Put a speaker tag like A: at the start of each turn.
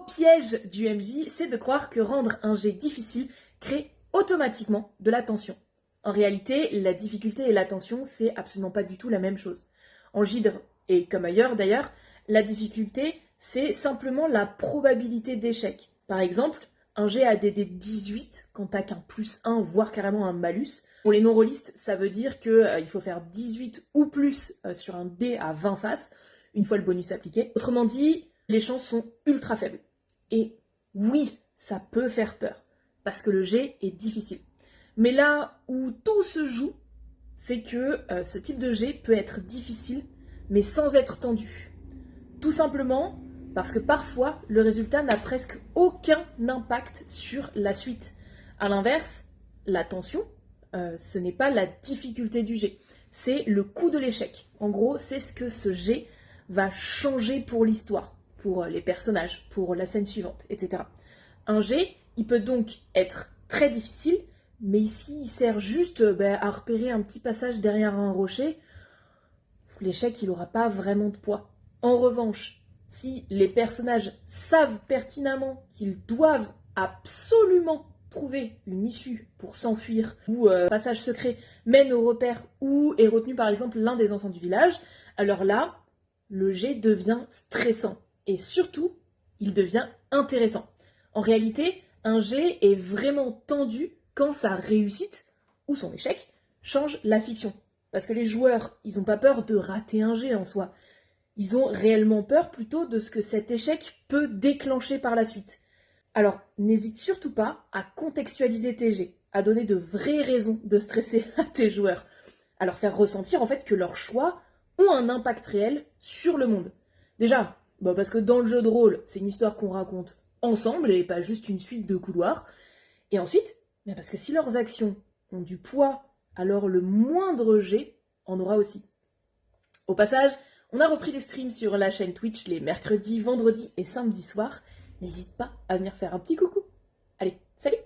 A: Piège du MJ, c'est de croire que rendre un jet difficile crée automatiquement de la tension. En réalité, la difficulté et la tension, c'est absolument pas du tout la même chose. En gydre, et comme ailleurs d'ailleurs, la difficulté, c'est simplement la probabilité d'échec. Par exemple, un jet à DD 18, quand t'as qu'un +1, voire carrément un malus. Pour les non-rollistes, ça veut dire qu'il faut faire 18 ou plus sur un dé à 20 faces, une fois le bonus appliqué. Autrement dit, les chances sont ultra faibles. Et oui, ça peut faire peur, parce que le jet est difficile. Mais là où tout se joue, c'est que ce type de jet peut être difficile, mais sans être tendu. Tout simplement parce que parfois, le résultat n'a presque aucun impact sur la suite. A l'inverse, la tension, ce n'est pas la difficulté du jet, c'est le coût de l'échec. En gros, c'est ce que ce jet va changer pour l'histoire, pour les personnages, pour la scène suivante, etc. Un jet, il peut donc être très difficile, mais ici, il sert juste à repérer un petit passage derrière un rocher. L'échec, il n'aura pas vraiment de poids. En revanche, si les personnages savent pertinemment qu'ils doivent absolument trouver une issue pour s'enfuir, ou passage secret mène au repère où est retenu par exemple l'un des enfants du village, alors là, le jet devient stressant. Et surtout, il devient intéressant. En réalité, un jet est vraiment tendu quand sa réussite, ou son échec, change la fiction. Parce que les joueurs, ils n'ont pas peur de rater un jet en soi. Ils ont réellement peur plutôt de ce que cet échec peut déclencher par la suite. Alors, n'hésite surtout pas à contextualiser tes jets, à donner de vraies raisons de stresser à tes joueurs, à leur faire ressentir en fait que leurs choix ont un impact réel sur le monde. Déjà, parce que dans le jeu de rôle, c'est une histoire qu'on raconte ensemble et pas juste une suite de couloirs. Et ensuite, parce que si leurs actions ont du poids, alors le moindre jet en aura aussi. Au passage, on a repris les streams sur la chaîne Twitch les mercredis, vendredis et samedis soirs. N'hésite pas à venir faire un petit coucou. Allez, salut!